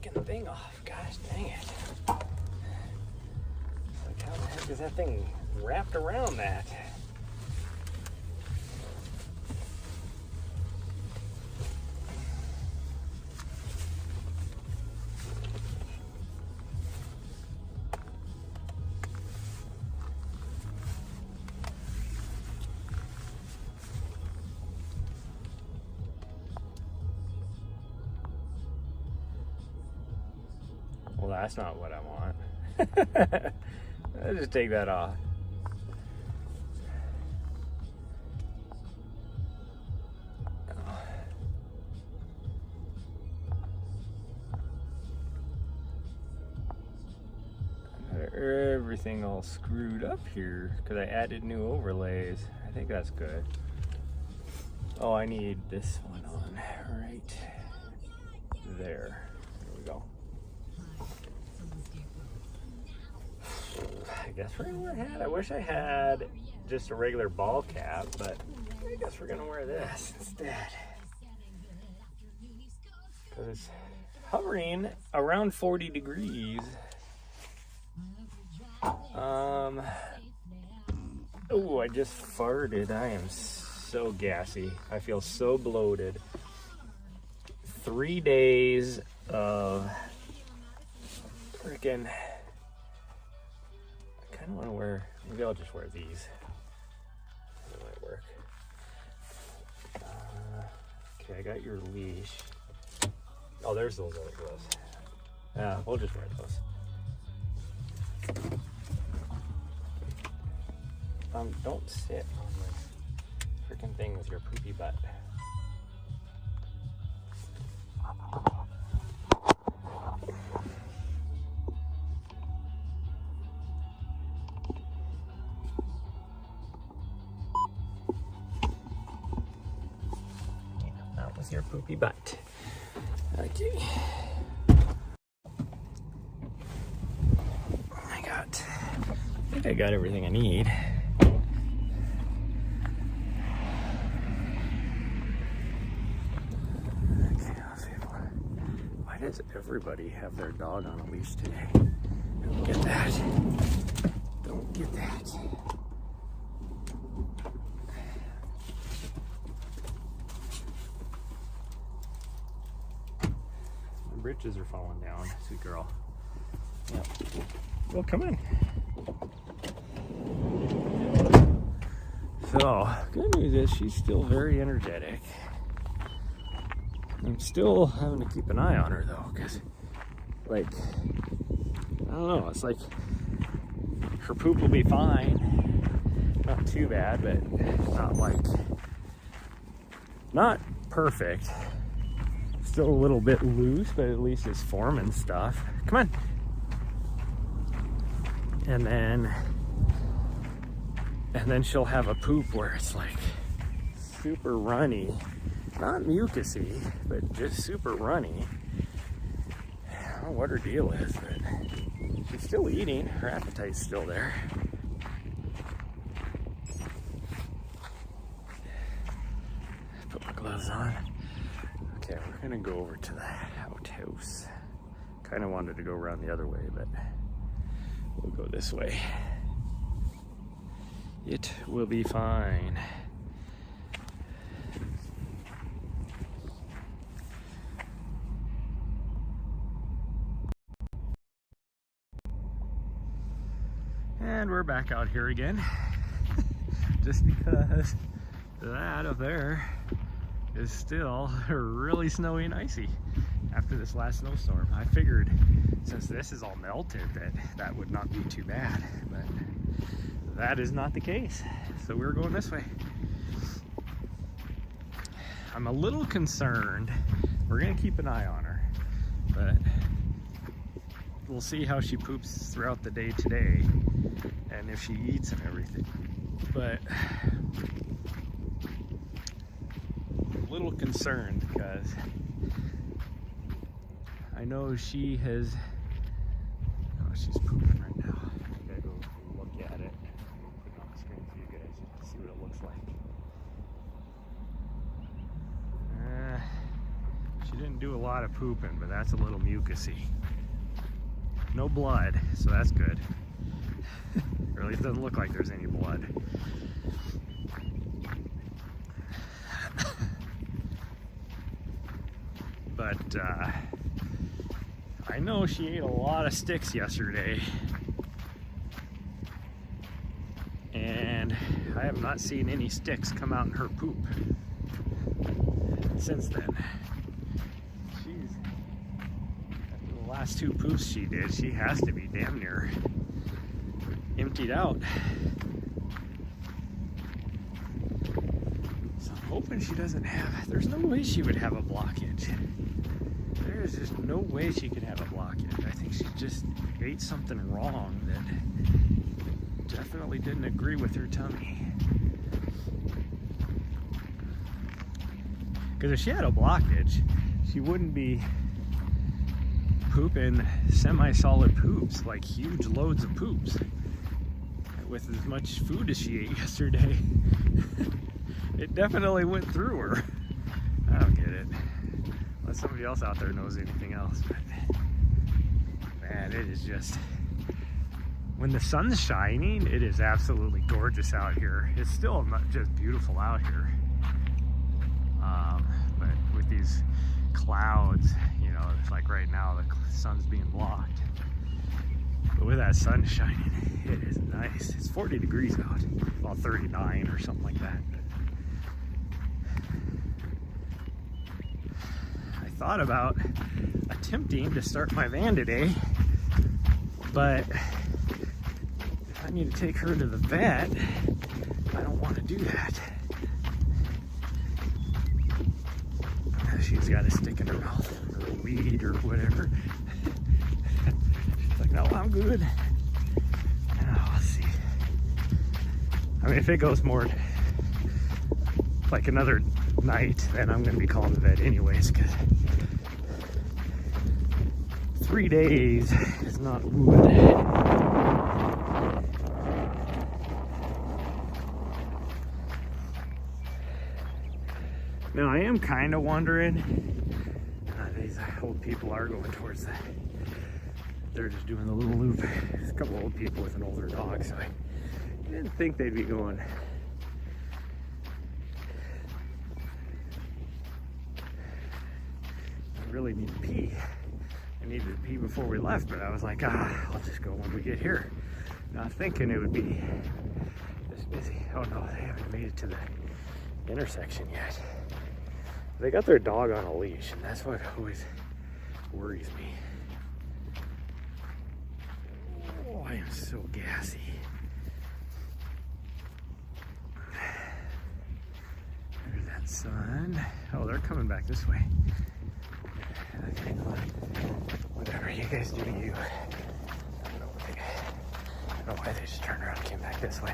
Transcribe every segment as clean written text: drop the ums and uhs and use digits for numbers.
freaking thing off. Gosh dang it. Like, how the heck is that thing wrapped around that? Well, that's not what I want. I'll just take that off. Everything all screwed up here because I added new overlays. I think that's good. Oh, I need this one on right there. There we go. I guess we're gonna wear a hat. I wish I had just a regular ball cap, but I guess we're gonna wear this instead. Because it's hovering around 40 degrees. Oh, I just farted. I am so gassy. I feel so bloated. 3 days of freaking... I kind of want to wear... Maybe I'll just wear these. That might work. Okay, I got your leash. Oh, there's those other gloves. Yeah, we'll just wear those. Don't sit on this freaking thing with your poopy butt. Yeah, that was your poopy butt. Okay. I think I got everything I need. Why does everybody have their dog on a leash today? Don't get that. Don't get that. My britches are falling down, sweet girl. Yep. Well, come in. So, good news is she's still very energetic. I'm still having to keep an eye on her though, because, like, I don't know, it's like her poop will be fine. Not too bad, but not like, not perfect. Still a little bit loose, but at least it's forming stuff. Come on. And then she'll have a poop where it's like super runny. Not mucusy, but just super runny. I don't know what her deal is, but she's still eating. Her appetite's still there. Put my gloves on. Okay, we're gonna go over to the outhouse. Kind of wanted to go around the other way, but we'll go this way. It will be fine. And we're back out here again. Just because that up there is still really snowy and icy after this last snowstorm. I figured since this is all melted that would not be too bad, but that is not the case. So we're going this way. I'm a little concerned. We're gonna keep an eye on her, but we'll see how she poops throughout the day today and if she eats and everything. But I'm a little concerned because I know she has, oh, she's pooping right now. I gotta go look at it. Put it on the screen for you guys to see what it looks like. She didn't do a lot of pooping, but that's a little mucusy. No blood, so that's good. Or at least it doesn't look like there's any blood. But I know she ate a lot of sticks yesterday. And I have not seen any sticks come out in her poop since then. After the last 2 poops she did, she has to be damn near emptied out. So I'm hoping she doesn't have, there's no way she would have a blockage. There's just no way she could have a blockage. I think she just ate something wrong that definitely didn't agree with her tummy. Because if she had a blockage, she wouldn't be pooping semi-solid poops, like huge loads of poops, with as much food as she ate yesterday. It definitely went through her. I don't get it. Unless somebody else out there knows anything else. But man, it is just, when the sun's shining, it is absolutely gorgeous out here. It's still not just beautiful out here. But with these clouds, you know, it's like right now the sun's being blocked. But with that sun shining, it is nice. It's 40 degrees out, well 39 or something like that. I thought about attempting to start my van today, but if I need to take her to the vet, I don't want to do that. She's got a stick in her mouth, or a weed, or whatever. She's like, no, I'm good. Oh, let's see. I mean, if it goes more like another night, then I'm going to be calling the vet anyways, because 3 days is not good. Now I am kind of wondering, these old people are going towards that. They're just doing the little loop. There's a couple old people with an older dog, so I didn't think they'd be going. I really need to pee. I needed to pee before we left, but I was like, I'll just go when we get here. Not thinking it would be this busy. Oh no, they haven't made it to the intersection yet. They got their dog on a leash, and that's what always worries me. Oh, I am so gassy. There's that sun. Oh, they're coming back this way. Okay, whatever, you guys do you. I don't know why they just turned around and came back this way.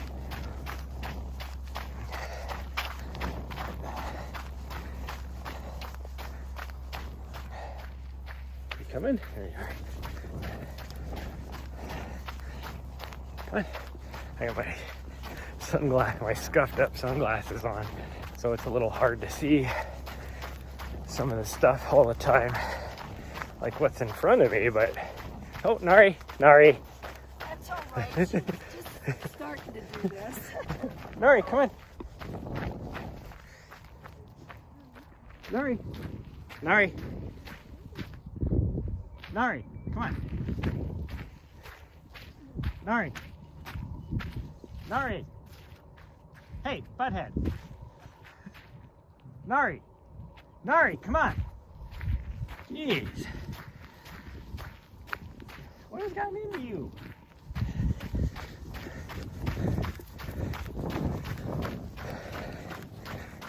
Coming? There you are. Come on. I got my scuffed up sunglasses on, so it's a little hard to see some of the stuff all the time, like what's in front of me, but oh, Nahri. That's all right. She's just starting to do this. Nahri, come on. Nahri, come on. Nahri. Hey, butthead. Nahri, come on. Jeez. What has gotten into you?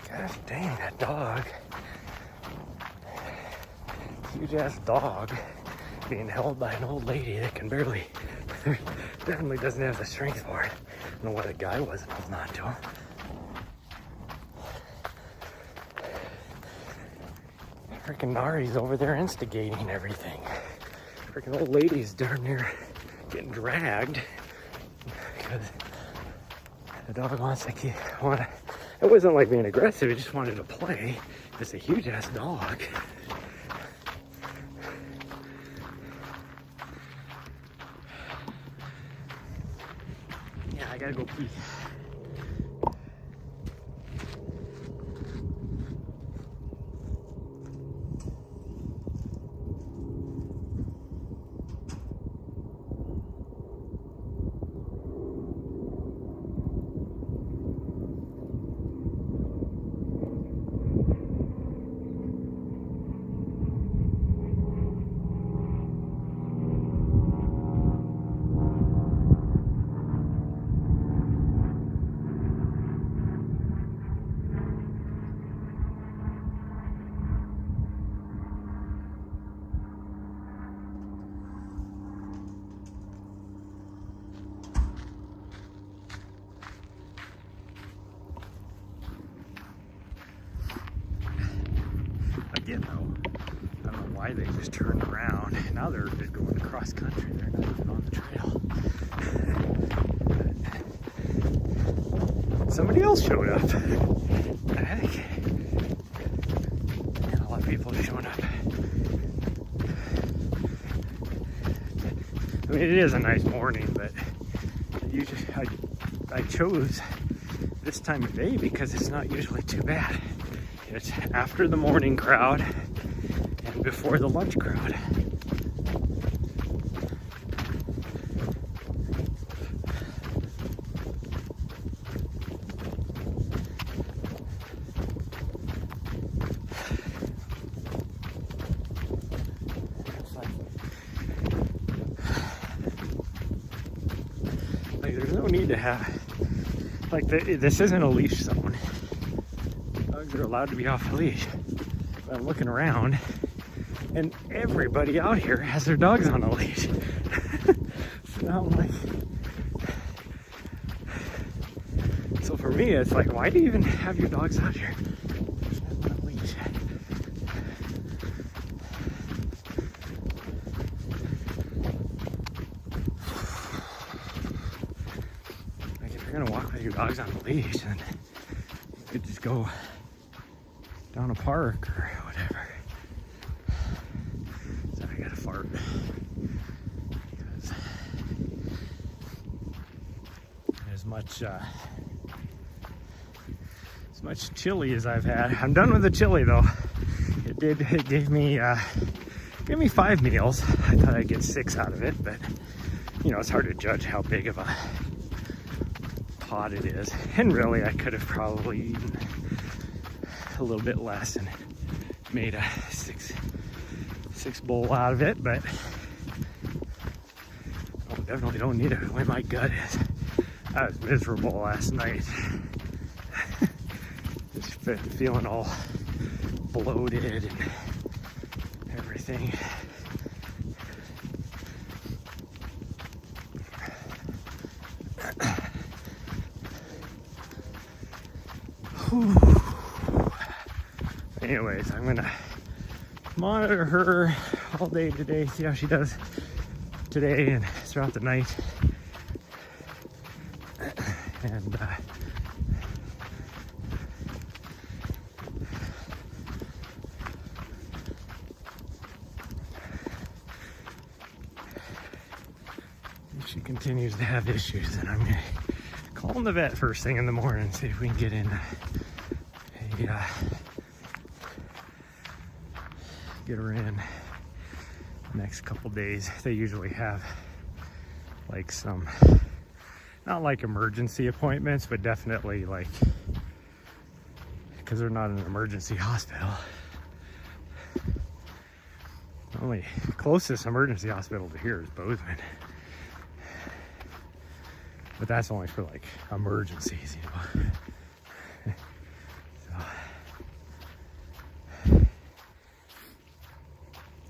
Gosh dang, that dog. Huge ass dog being held by an old lady that can barely, definitely doesn't have the strength for it. I don't know why the guy wasn't holding on to him. Freaking Nahri's over there instigating everything. Freaking old lady's darn near getting dragged because the dog wants to keep, it wasn't like being aggressive, it just wanted to play. It's a huge ass dog. gotta go pee. Again, though, I don't know why they just turned around. Now they're going across country. They're not even on the trail. Somebody else showed up. What the heck? And a lot of people are showing up. I mean, it is a nice morning, but I chose this time of day because it's not usually too bad. It's after the morning crowd and before the lunch crowd. Like there's no need to have, like this isn't a leash zone. Dogs are allowed to be off the leash. But I'm looking around and everybody out here has their dogs on a leash. So now I'm like, so for me it's like, why do you even have your dogs out here? On a leash. Like if you're gonna walk with your dogs on a leash, then you could just go down a park or whatever. So I gotta fart. Because as much chili as I've had. I'm done with the chili though. It gave me 5 meals. I thought I'd get 6 out of it, but you know, it's hard to judge how big of a pot it is. And really I could have probably eaten a little bit less and made a six bowl out of it, but definitely don't need it the way my gut is. I was miserable last night. Just feeling all bloated and everything. Anyways, I'm gonna monitor her all day today, see how she does today and throughout the night. And if she continues to have issues, then I'm gonna call the vet first thing in the morning and see if we can get in get her in the next couple days. They usually have like some, not like emergency appointments, but definitely like, because they're not an emergency hospital. The only closest emergency hospital to here is Bozeman. But that's only for like emergencies, you know.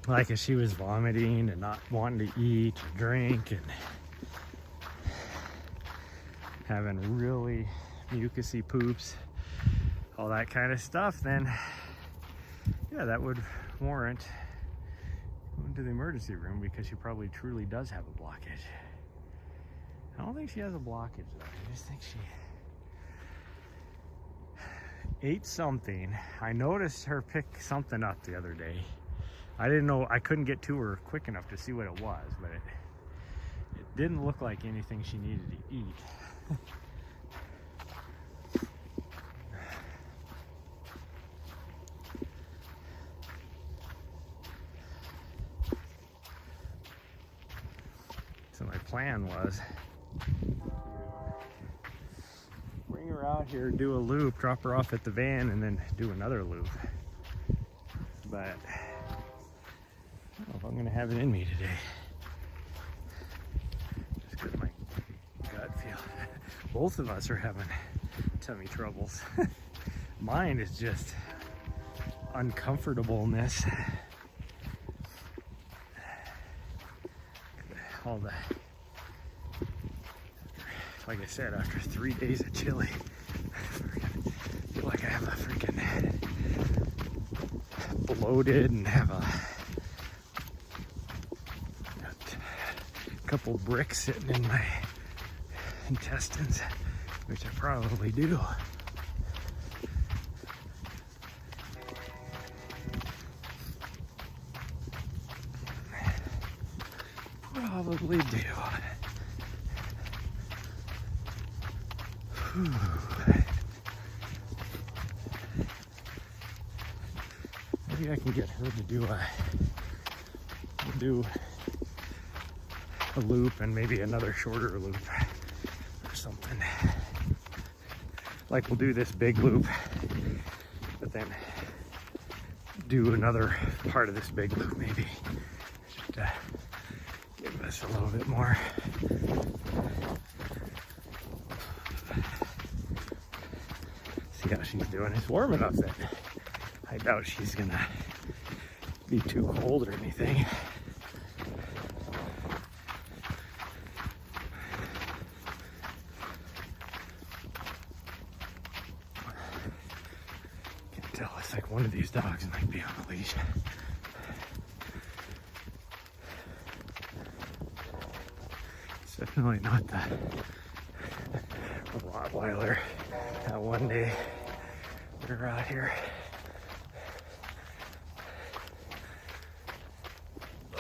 Like if she was vomiting and not wanting to eat or drink and having really mucusy poops, all that kind of stuff, then yeah, that would warrant going to the emergency room because she probably truly does have a blockage. I don't think she has a blockage though. I just think she ate something. I noticed her pick something up the other day. I didn't know, I couldn't get to her quick enough to see what it was, but it didn't look like anything she needed to eat. So my plan was bring her out here, do a loop, drop her off at the van, and then do another loop. But I don't know if I'm gonna have it in me today. Just because my gut feel. Both of us are having tummy troubles. Mine is just uncomfortableness. All the, like I said, after 3 days of chili, I feel like I have a freaking bloated and have a couple bricks sitting in my intestines, which I probably do. Probably do. Whew. Maybe I can get her to do a loop and maybe another shorter loop or something. Like we'll do this big loop, but then do another part of this big loop maybe. Just give us a little bit more. See how she's doing. It's warm enough that I doubt she's gonna be too cold or anything. Can't tell. It's like one of these dogs might be on a leash. It's definitely not the Rottweiler. That one day we were out here.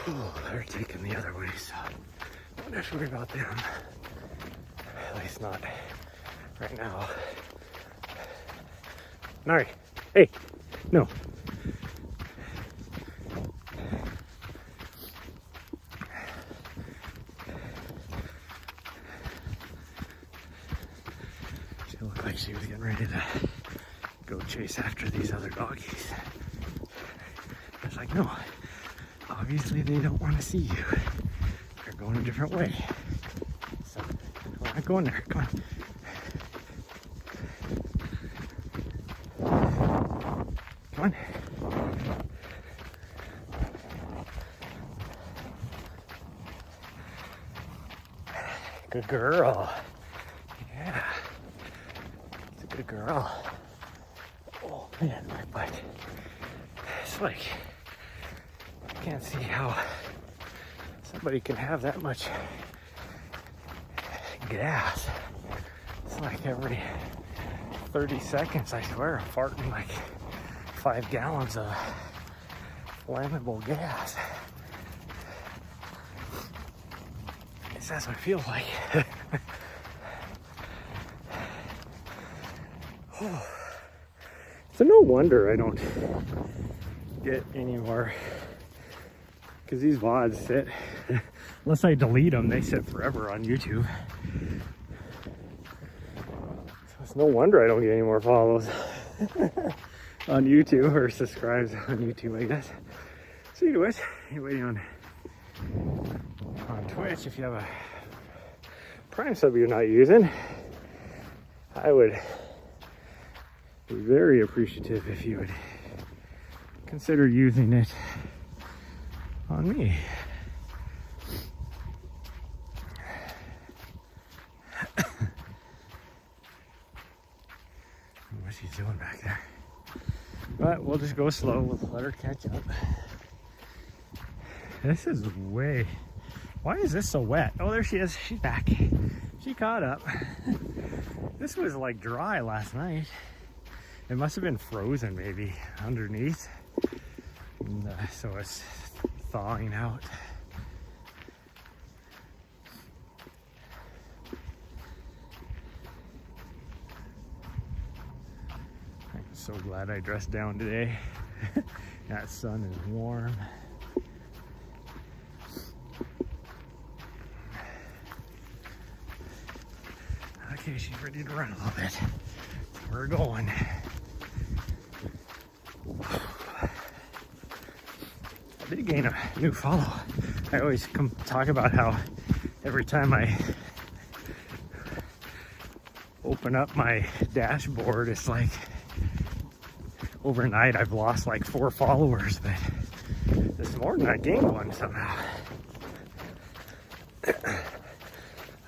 Oh, they're taking the other way, so I don't have to worry about them. At least not right now. Nahri, hey, no. She looked like she was getting ready to go chase after these other doggies. I was like, no. Obviously they don't want to see you. They're going a different way. So we're not going there. Come on. Come on. Good girl. Yeah. It's a good girl. Oh man, my butt. It's like I can't see how somebody can have that much gas. It's like every 30 seconds, I swear, I'm farting like 5 gallons of flammable gas. At least that's what it feels like. So no wonder I don't get any more. Because these VODs sit, unless I delete them, they sit forever on YouTube. So it's no wonder I don't get any more follows on YouTube or subscribes on YouTube, I guess. So anyways, anybody on Twitch, if you have a Prime sub you're not using, I would be very appreciative if you would consider using it on me. What she's doing back there. But we'll just go slow. We'll let her catch up. This is way... Why is this so wet? Oh, there she is. She's back. She caught up. This was like dry last night. It must have been frozen maybe underneath. And, so it's thawing out. So glad I dressed down today. That sun is warm. Okay, she's ready to run a little bit. We're going. I did gain a new follow. I always talk about how every time I open up my dashboard, it's like overnight I've lost like 4 followers, but this morning I gained one somehow. I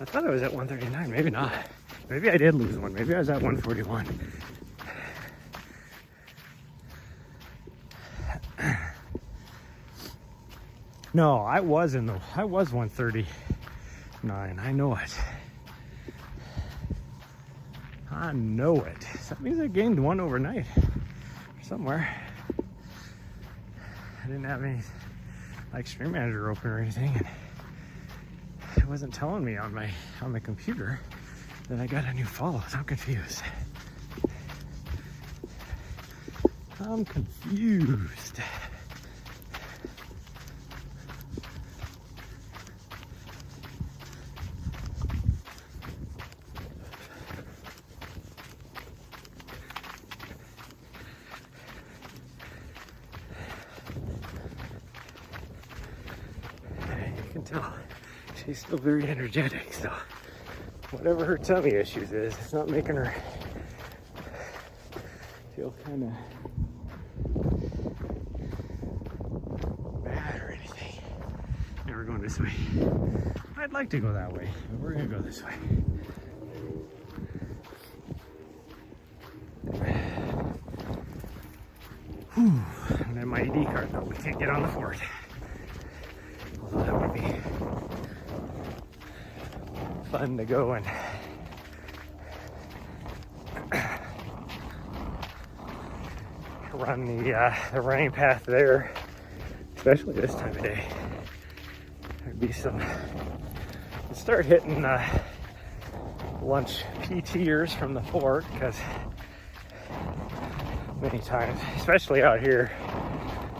thought I was at 139, maybe not. Maybe I did lose one. Maybe I was at 141. No, I was 139. I know it. I know it. So that means I gained one overnight somewhere. I didn't have any like Stream Manager open or anything, and it wasn't telling me on my computer that I got a new follow. So I'm confused. I'm confused. You can tell she's still very energetic, so whatever her tummy issues is, it's not making her feel kind of bad or anything. Yeah, we're going this way. I'd like to go that way, but we're gonna go this way. Whew. And then my ID card, though, we can't get on the fort. Although that would be fun to go and run the running path there, especially this time of day. There'd be some. Start hitting lunch PTers from the fort, because many times, especially out here,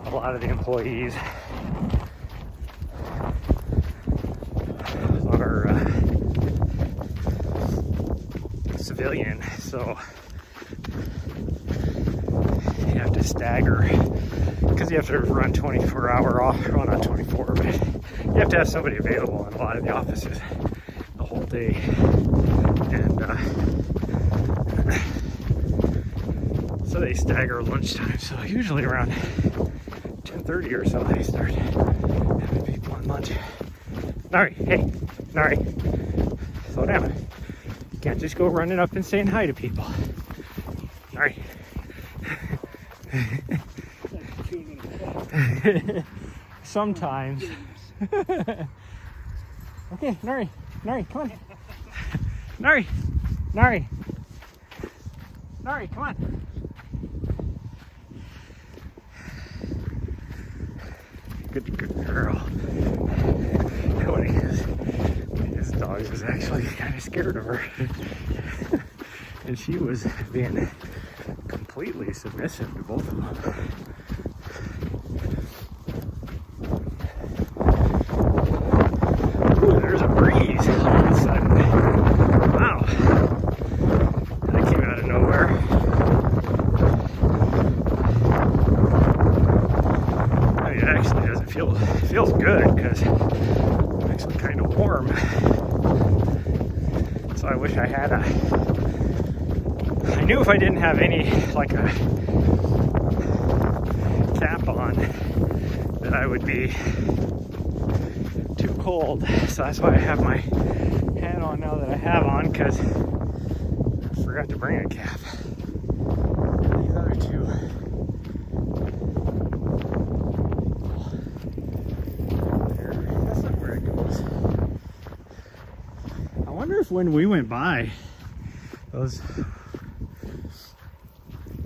a lot of the employees are civilian, so you have to stagger, because you have to run 24-hour off, well, not 24, but you have to have somebody available in a lot of the offices the whole day. And so they stagger lunchtime, so usually around 10:30 or so they start having people on lunch. Nahri, hey, Nahri, slow down. You can't just go running up and saying hi to people. Nahri. Sometimes. Okay, Nahri, come on. Nahri, come on. Good girl. One of his dogs was actually kind of scared of her. And she was being completely submissive to both of them. Ooh, there's a breeze all of a sudden. Wow. That came out of nowhere. I mean, it actually doesn't feel, it feels good, because it's actually kind of warm. So I wish I had I knew if I didn't have any, like a cap on, that I would be too cold. So that's why I have my hat on now that I have on, because I forgot to bring a cap. These other two. There. That's not where it goes. I wonder if when we went by, those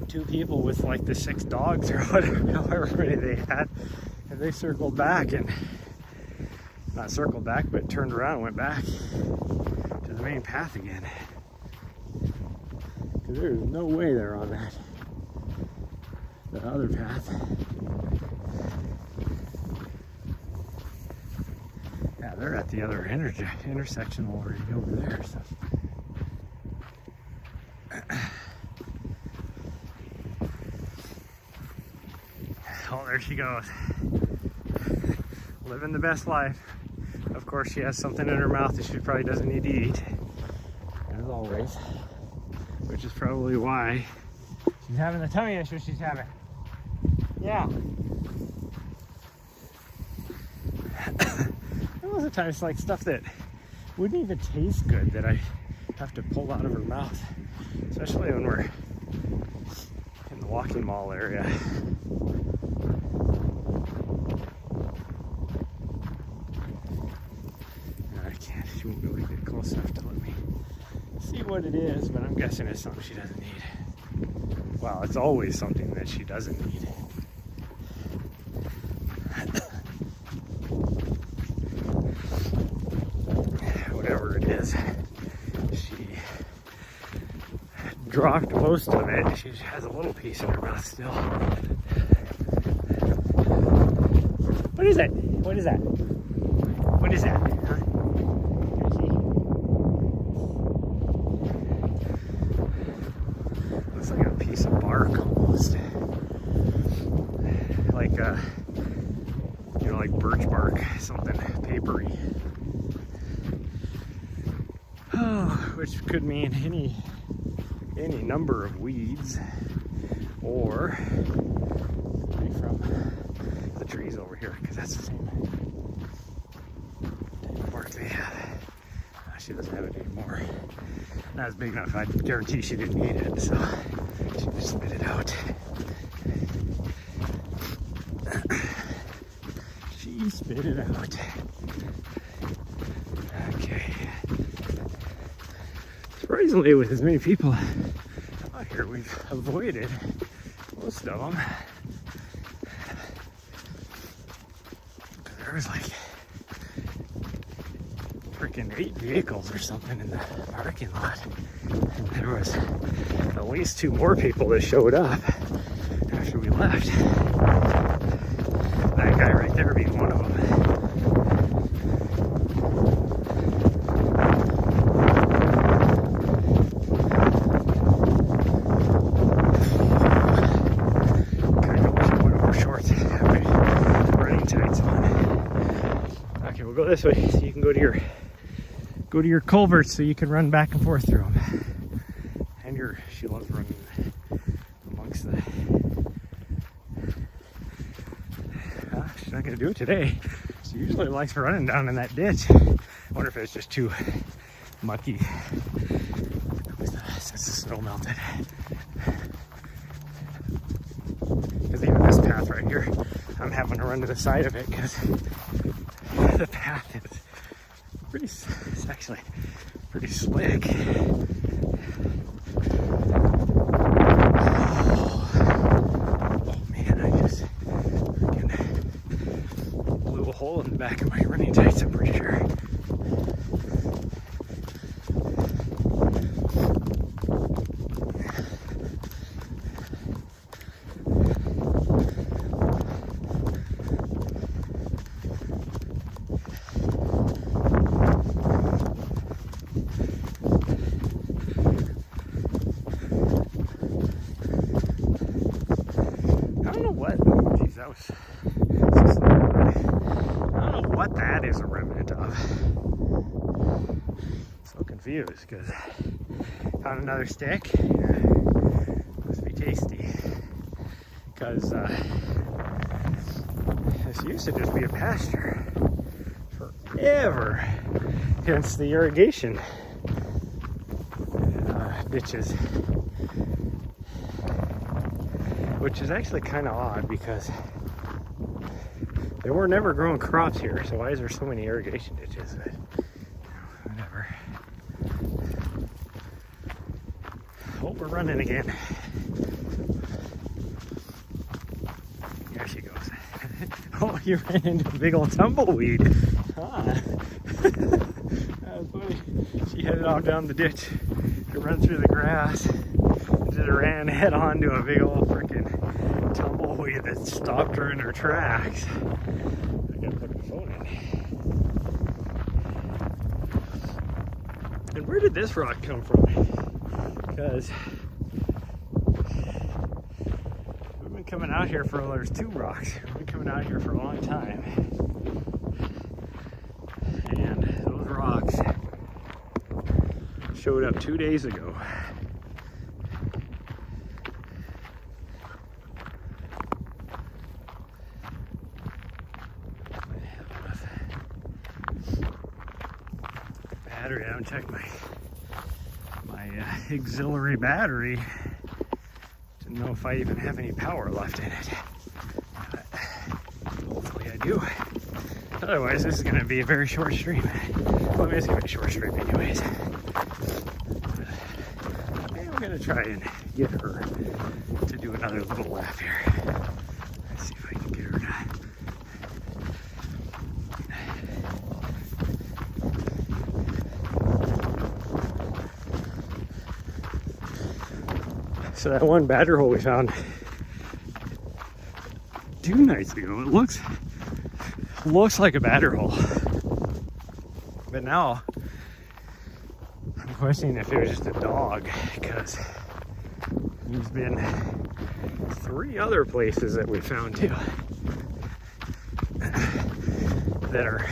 2 people with like the 6 dogs or whatever, however many they had, and they circled back, and not circled back, but turned around and went back to the main path again. Because there's no way they're on that. the other path. Yeah, they're at the other intersection already over there. So. Oh, there she goes. Living the best life. Of course, she has something in her mouth that she probably doesn't need to eat, as always, which is probably why she's having the tummy issue she's having. Yeah. There was a time it's like stuff that wouldn't even taste good that I have to pull out of her mouth, especially when we're in the walking mall area. She won't really get close enough to let me see what it is, but I'm guessing it's something she doesn't need. Well, it's always something that she doesn't need. Whatever it is, she dropped most of it. She has a little piece in her mouth still. What is it? What is that? What is that? Huh? Looks like a piece of bark almost. Like you know, like birch bark, something papery. Oh, which could mean any number of weeds, or maybe from the trees over here, because that's the same type of bark they have. She doesn't have it anymore. Not as big enough. I guarantee she didn't eat it, so she just spit it out. She spit it out. Okay. Surprisingly, with as many people out here, we've avoided most of them. There was like freaking 8 vehicles or something in the parking lot. And there was at least 2 more people that showed up after we left. That guy right there being one of them. Kind of wish I would have wore shorts. I have my running tights on. Okay, we'll go this way so you can go to your culverts so you can run back and forth through them. And she loves running amongst the... she's not going to do it today. She usually likes running down in that ditch. I wonder if it's just too mucky since the snow melted. Because even this path right here, I'm having to run to the side of it because the path is it's actually pretty slick. Oh man, I just freaking blew a hole in the back of my running tights, I'm pretty sure. I don't know what that is a remnant of. So confused because found another stick. Must be tasty. Because this used to just be a pasture forever. Hence the irrigation ditches. Which is actually kind of odd because they were never growing crops here, so why is there so many irrigation ditches? But, whatever. Oh, we're running again. There she goes. Oh, you ran into a big old tumbleweed. Ah. That was funny. She headed off down the ditch to run through the grass. Just ran head on to a big old freaking tumbleweed. of stopped her in her tracks. I gotta put the phone in. And where did this rock come from? Because we've been coming out here for, there's two rocks. We've been coming out here for a long time. And those rocks showed up 2 days ago. Battery, I haven't checked my auxiliary battery to know if I even have any power left in it. But hopefully I do. Otherwise, this is going to be a very short stream. Well, it's going to be a short stream anyways. I'm going to try and get her to do another little lap here. Let's see if I can get her to. So that one badger hole we found 2 nights ago, it looks like a badger hole. But now I'm questioning if it was just a dog, because there's been 3 other places that we found too that are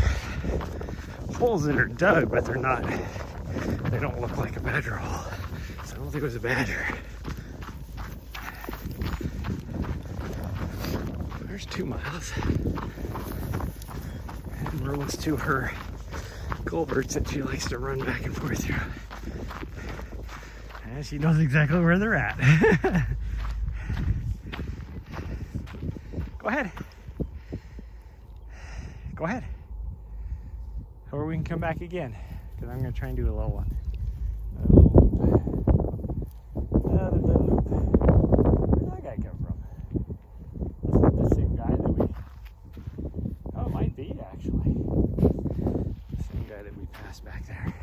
holes that are dug, but they don't look like a badger hole. So I don't think it was a badger. There's 2 miles. And roads to her culverts that she likes to run back and forth through. And she knows exactly where they're at. Go ahead. Go ahead. Or we can come back again. Because I'm going to try and do a little one. Another little loop. Where'd that guy come from? That's not the same guy that we... Oh, it might be, actually. The same guy that we passed back there.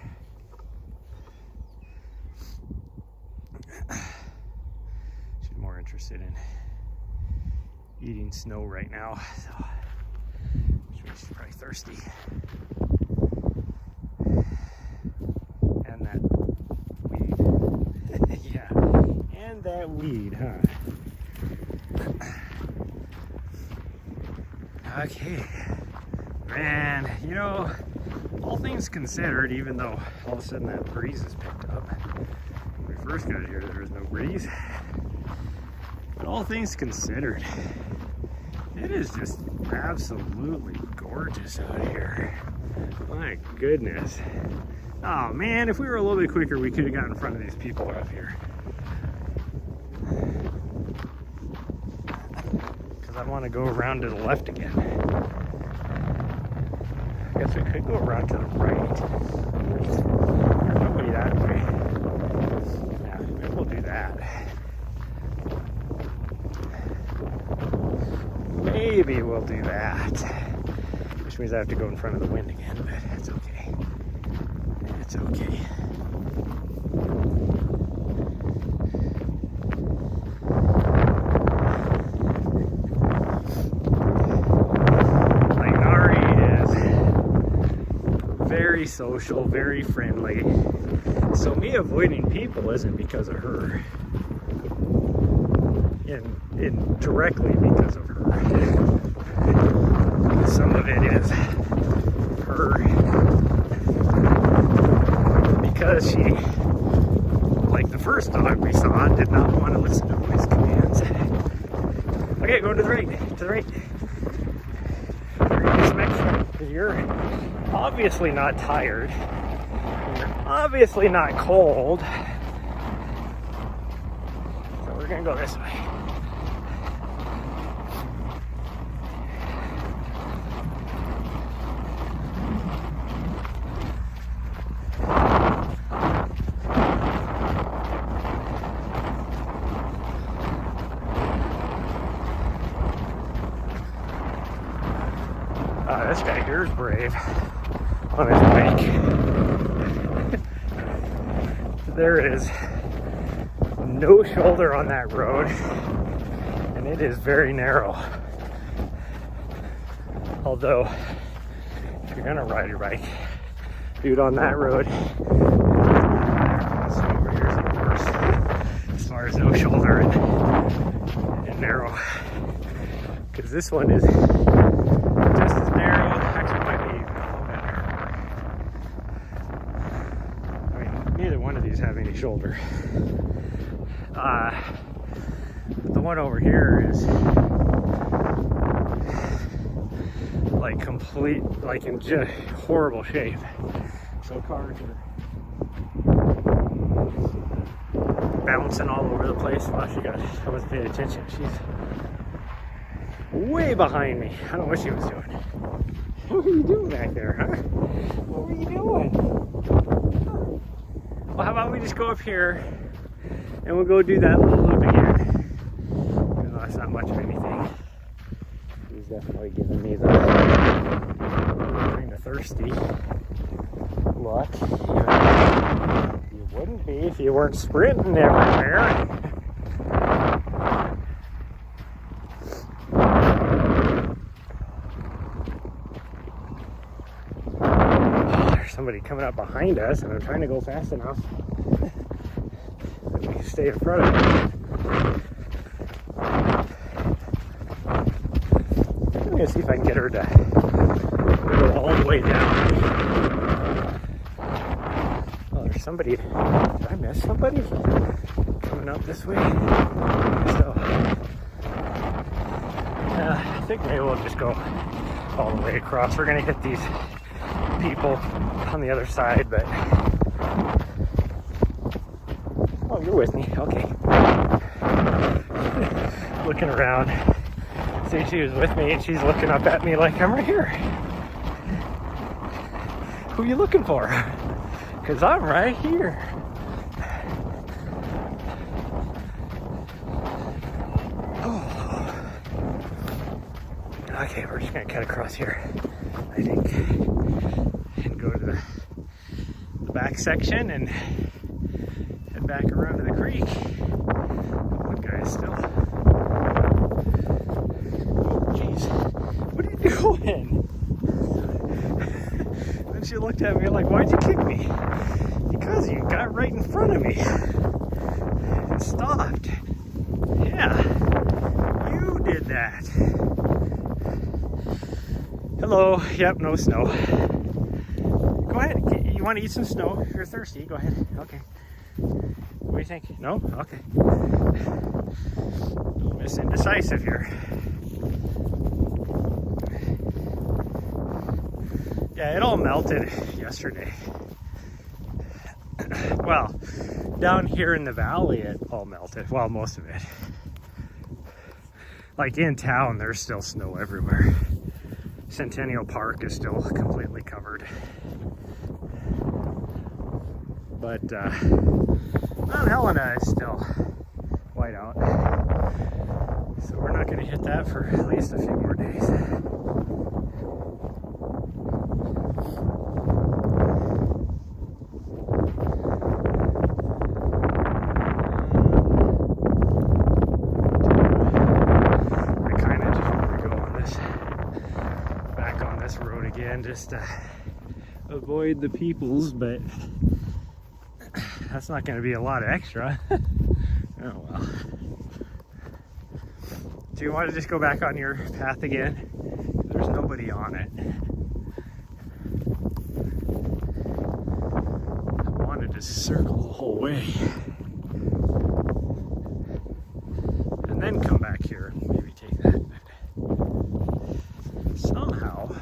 She's more interested in eating snow right now, so... which means she's probably thirsty. And that weed. Yeah, and that weed, huh? Okay, man, you know, all things considered, even though all of a sudden that breeze has picked up, when we first got here there was no breeze, but all things considered, it is just absolutely gorgeous out here. My goodness. Oh man, if we were a little bit quicker we could have gotten in front of these people up here. I want to go around to the left again. I guess we could go around to the right. There's nobody that way. Yeah, maybe we'll do that. Maybe we'll do that. Which means I have to go in front of the wind again, but it's okay. It's okay. Very social, very friendly. So me avoiding people isn't because of her. And directly because of her. Some of it is her because she, like the first dog we saw, did not want to listen to his commands. Okay, go to the right, to the right. You're obviously not tired. You're obviously not cold. So we're gonna go this way. This guy here is brave on his bike. There is no shoulder on that road, and it is very narrow. Although, if you're gonna ride your bike, do it on that road. So over here's even worse, as far as no shoulder and narrow. Because this one is just as narrow, actually might be even a little bit narrower. I mean, neither one of these have any shoulder. The one over here is like complete, like in just horrible shape. So cars are bouncing all over the place. Well, I wasn't paying attention. She's way behind me. I don't know what she was doing. What were you doing back there, huh? What were you doing? Well, how about we just go up here and we'll go do that little loop again. Even though that's not much of anything. He's definitely giving me the thirsty look. You wouldn't be if you weren't sprinting everywhere. There's somebody coming up behind us, and I'm trying to go fast enough that we can stay in front of it. I'm gonna see if I can get her to go all the way down. Oh, there's somebody. Did I miss somebody coming up this way? So, I think maybe we'll just go all the way across. We're gonna hit these people on the other side, but oh, you're with me. Okay. Looking around. See, she was with me and she's looking up at me like I'm right here. Who are you looking for? Because I'm right here. Oh. Okay, we're just gonna cut across here, I think, and go to the back section and head back around to the creek. One guy is still. What are you doing? Then she looked at me like, why'd you kick me? Because you got right in front of me and stopped. Yeah, you did that. Hello. Yep, no snow. Go ahead. You want to eat some snow? If you're thirsty, go ahead. Okay. What do you think? No? Okay. Miss Indecisive here. Yeah, it all melted yesterday. Well, down here in the valley, it all melted. Well, most of it. Like in town, there's still snow everywhere. Centennial Park is still completely covered. But Mount Helena is still white out. So we're not going to hit that for at least a few more days. Just to avoid the peoples, but that's not going to be a lot of extra. Oh well. Do you want to just go back on your path again? There's nobody on it. I wanted to circle the whole way and then come back here and maybe take that. But somehow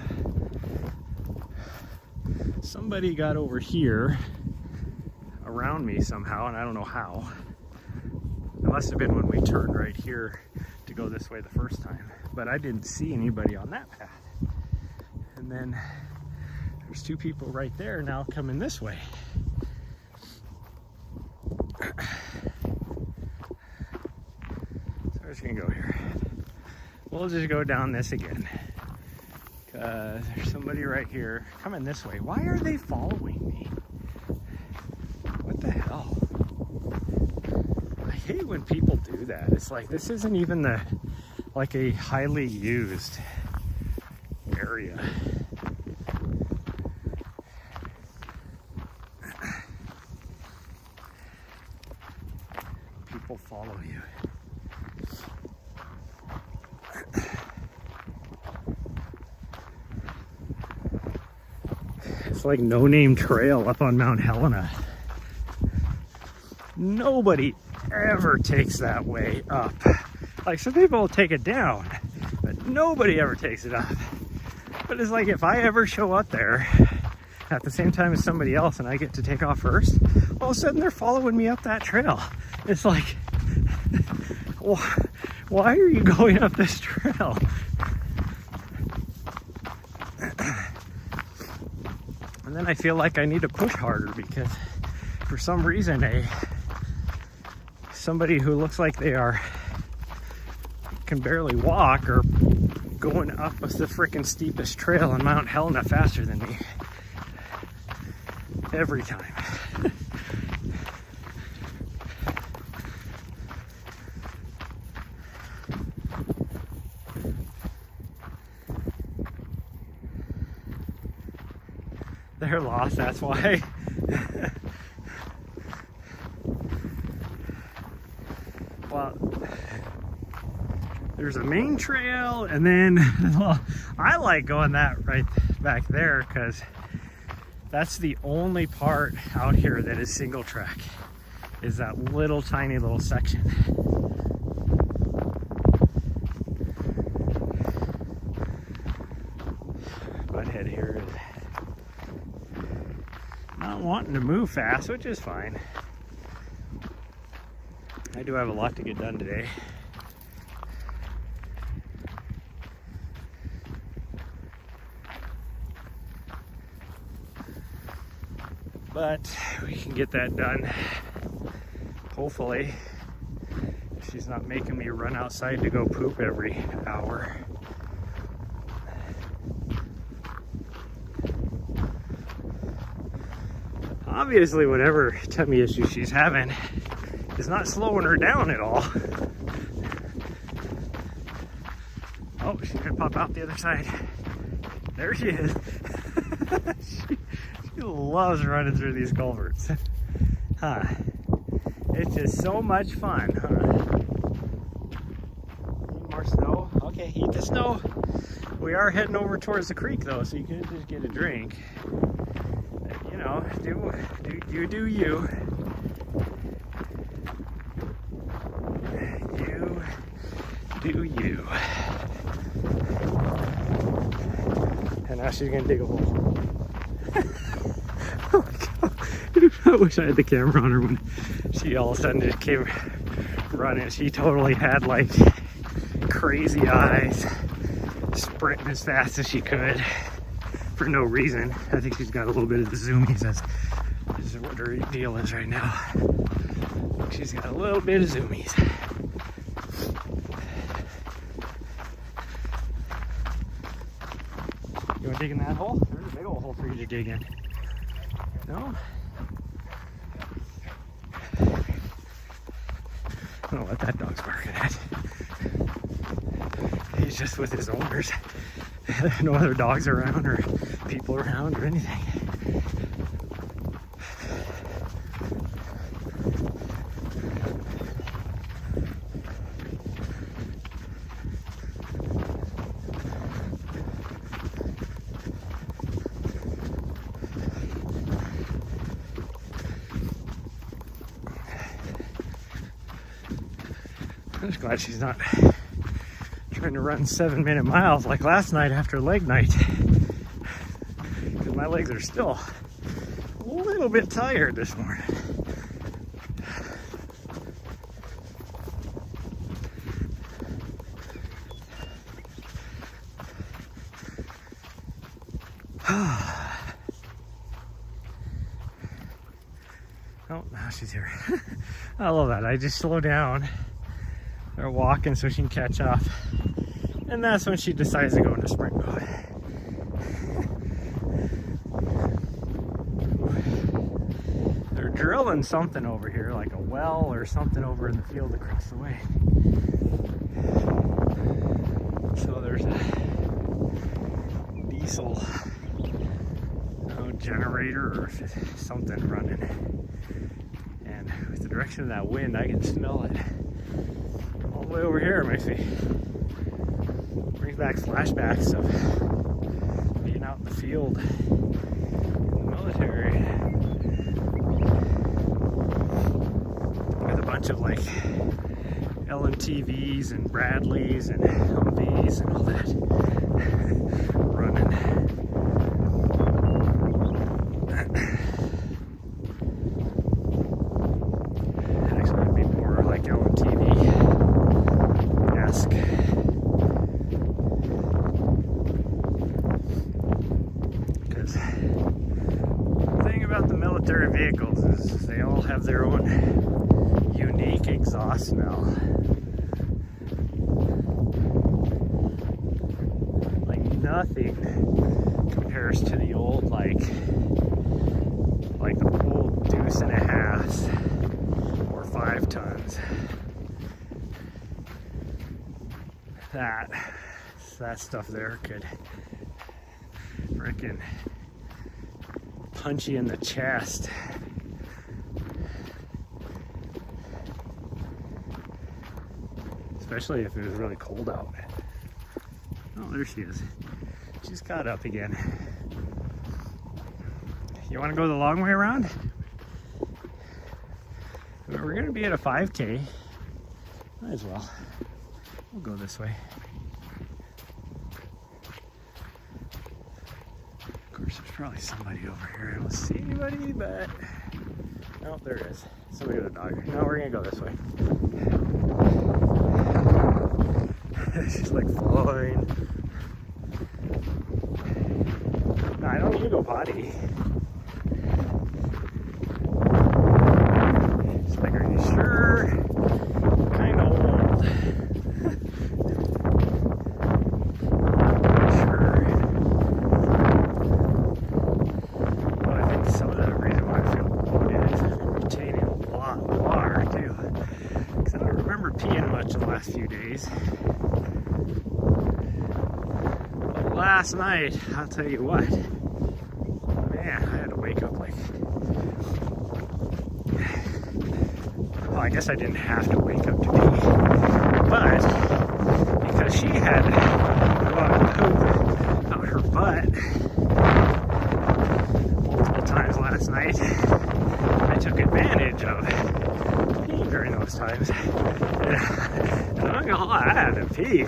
somebody got over here around me somehow, and I don't know how. It must have been when we turned right here to go this way the first time, but I didn't see anybody on that path. And then there's two people right there now coming this way. So we're just gonna go here. We'll just go down this again. There's somebody right here coming this way. Why are they following me? What the hell? I hate when people do that. It's like, this isn't even the like a highly used area. People follow you. It's like No Name Trail up on Mount Helena. Nobody ever takes that way up. Like, some people take it down, but nobody ever takes it up. But it's like, if I ever show up there at the same time as somebody else and I get to take off first, all of a sudden they're following me up that trail. It's like, why are you going up this trail? And then I feel like I need to push harder because for some reason somebody who looks like they can barely walk or going up the freaking steepest trail on Mount Helena faster than me every time. They're lost, that's why. Well, there's a main trail, and then, well, I like going that right back there because that's the only part out here that is single track, is that little tiny little section. Butthead here is not wanting to move fast, which is fine. I do have a lot to get done today. But we can get that done, hopefully. She's not making me run outside to go poop every hour. Obviously, whatever tummy issue she's having is not slowing her down at all. Oh, she's gonna pop out the other side. There she is. She loves running through these culverts. Huh. It's just so much fun, huh? Need more snow? Okay, eat the snow. We are heading over towards the creek though, so you can just get a drink. You know, do you. You do you. And now she's gonna dig a hole. Oh my God. I wish I had the camera on her when she all of a sudden just came running. She totally had like crazy eyes, sprinting as fast as she could for no reason. I think she's got a little bit of the zoomies. This is what her deal is right now. She's got a little bit of zoomies. You want to dig in that hole? There's a big old hole for you to dig in. No? I don't know what that dog's barking at. He's just with his owners. No other dogs around or people around or anything. I'm just glad she's not trying to run 7-minute miles like last night after leg night, because my legs are still a little bit tired this morning. Oh, now she's here. I love that. I just slow down. They're walking so she can catch up. And that's when she decides to go into sprint mode. They're drilling something over here, like a well or something over in the field across the way. generator or if it's something running. And with the direction of that wind, I can smell it all the way over here. It makes me brings back flashbacks of being out in the field in the military with a bunch of like LMTVs and Bradleys and Humvees and all that running. Actually, it'd be more like LMTV-esque. Because the thing about the military vehicles is they all have their own unique exhaust smell. Like nothing compares to the old like the old Deuce and a Half or 5 tons. That stuff there could freaking punch you in the chest. Especially if it was really cold out. Oh, there she is. She's caught up again. You want to go the long way around? We're going to be at a 5K. Might as well. We'll go this way. Of course, there's probably somebody over here. I don't see anybody, but... Oh, there is. Somebody with a dog. No, we're going to go this way. She's like flowing. No, I don't need to go potty. She's like, are you sure? Kind of old. Not sure. Well, I think some of the reason why I feel bloated is I'm retaining a lot of water too. Because I don't remember peeing much the last few days. Last night, I'll tell you what, man, I had to wake up like, well, I guess I didn't have to wake up to pee, but because she had to go out and poop out her butt multiple times last night, I took advantage of peeing during those times, and I'm not gonna lie, I had to pee.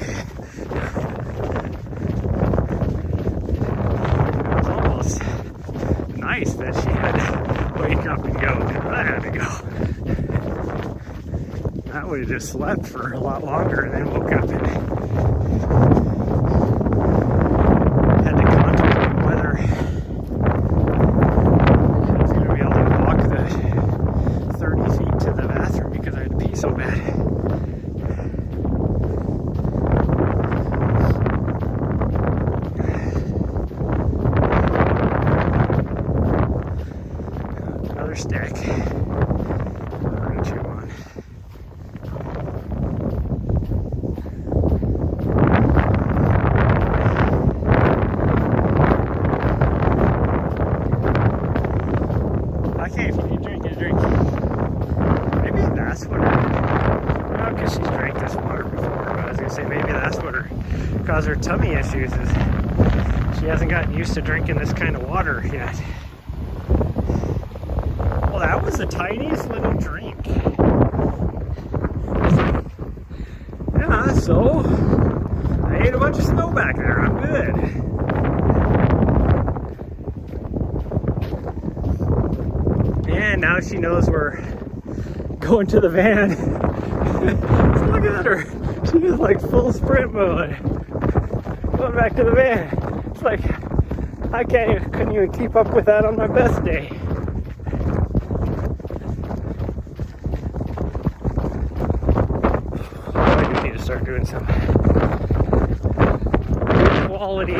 Nice that she had to wake up and go, because I had to go. I would have just slept for a lot longer and then woke up and had to contemplate whether I was going to be able to walk the 30 feet to the bathroom because I had to pee so bad. Stick. We're gonna chew on. Okay, if you need a drink, get a drink. Maybe that's what her, because she's drank this water before, but I was gonna say maybe that's what caused her tummy issues is she hasn't gotten used to drinking this kind of water yet. That was the tiniest little drink. Yeah, so I ate a bunch of snow back there. I'm good. And now she knows we're going to the van. So look at her. She's like full sprint mode. Going back to the van. It's like I couldn't even keep up with that on my best day. Start doing some quality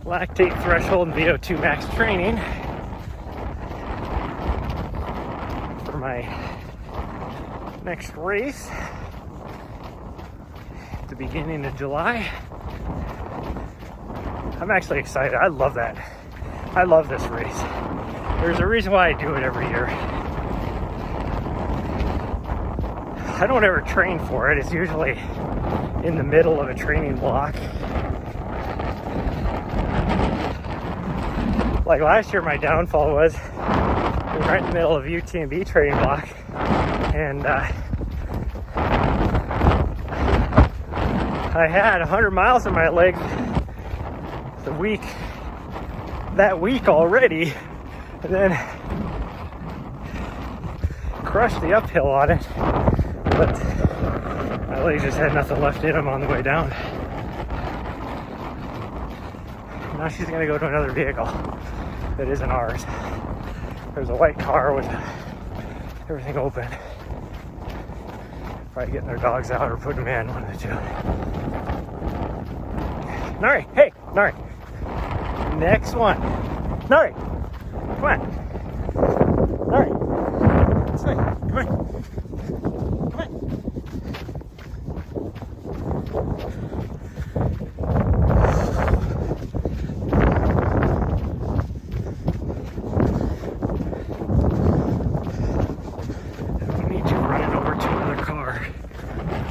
lactate threshold and VO2 max training for my next race at the beginning of July. I'm actually excited. I love that I love this race. There's a reason why I do it every year. I don't ever train for it. It's usually in the middle of a training block. Like last year, my downfall was we were right in the middle of UTMB training block, and I had 100 miles in my legs that week already, and then crushed the uphill on it, but my legs just had nothing left in them on the way down. Now she's gonna go to another vehicle that isn't ours. There's a white car with everything open. Probably getting their dogs out or putting them in, one of the two. Nahri, hey, Nahri. Next one. Nahri, come on. Nahri, this way, come on. Come on. I don't need you running over to another car,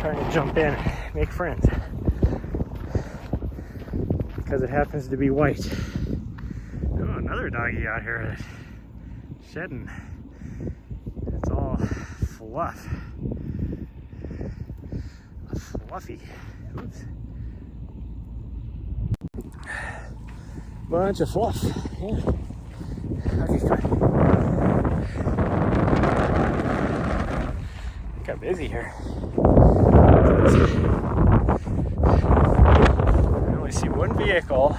trying to jump in, make friends. Because it happens to be white. Oh, another doggy out here that's shedding. It's all fluff. Fluffy. Oops. Bunch of fluff. Yeah. Okay, come on. Got busy here. I see one vehicle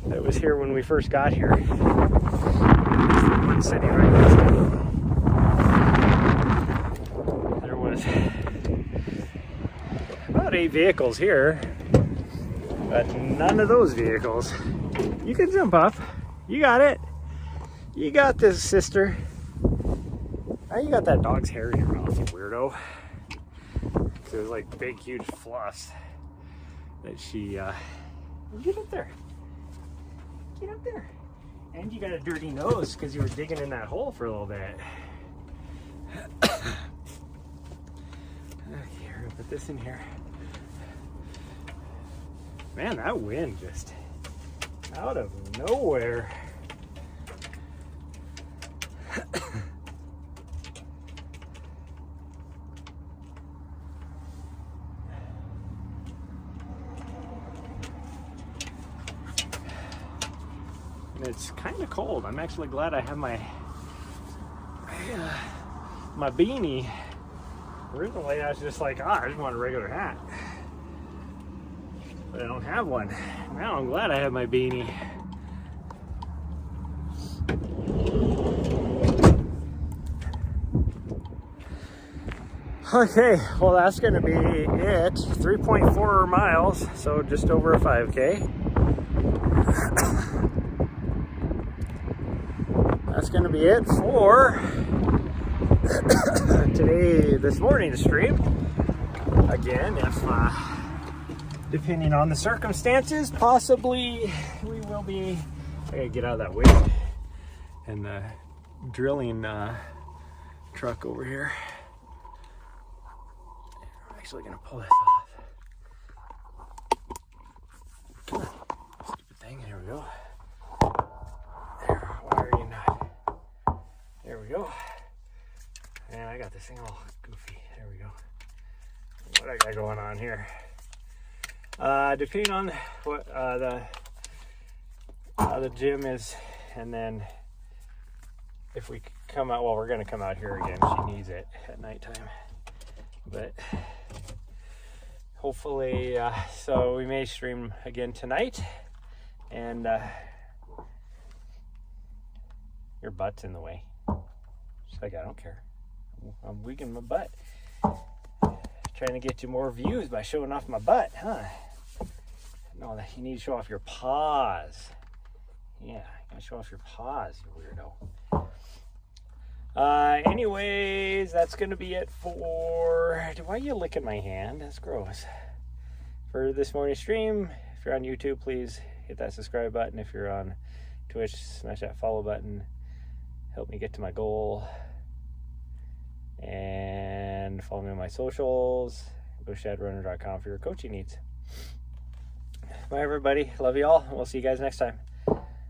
that was here when we first got here. It's the one sitting right next to me. There was about 8 vehicles here, but none of those vehicles. You can jump up. You got it. You got this, sister. Oh, you got that dog's hair in your mouth, you weirdo. So it was like big, huge fluffs that she, get up there. Get up there. And you got a dirty nose because you were digging in that hole for a little bit. Okay, we're gonna put this in here. Man, that wind just out of nowhere. And it's kind of cold. I'm actually glad I have my beanie. Originally I was just like, I just want a regular hat. But I don't have one. Now I'm glad I have my beanie. Okay, well that's gonna be it. 3.4 miles, so just over a 5K. That's gonna be it for this morning's stream. Again, if depending on the circumstances, possibly we will be. I gotta get out of that way. And the drilling truck over here. I'm actually gonna pull this off. Come on, stupid thing. Here we go. There, why are you not? There we go. And I got this thing all goofy. There we go. What I got going on here? Depending on what the gym is, and then if we come out, well, we're gonna come out here again. She needs it at nighttime, but hopefully, so we may stream again tonight. And your butt's in the way. She's like, I don't care. I'm wigging my butt. Trying to get you more views by showing off my butt, huh? No, you need to show off your paws. Yeah, you gotta show off your paws, you weirdo. Anyways, that's gonna be it for. Why are you licking my hand? That's gross. For this morning's stream, if you're on YouTube, please hit that subscribe button. If you're on Twitch, smash that follow button. Help me get to my goal. And follow me on my socials. Go shadrunner.com for your coaching needs. Bye, everybody. Love you all. We'll see you guys next time.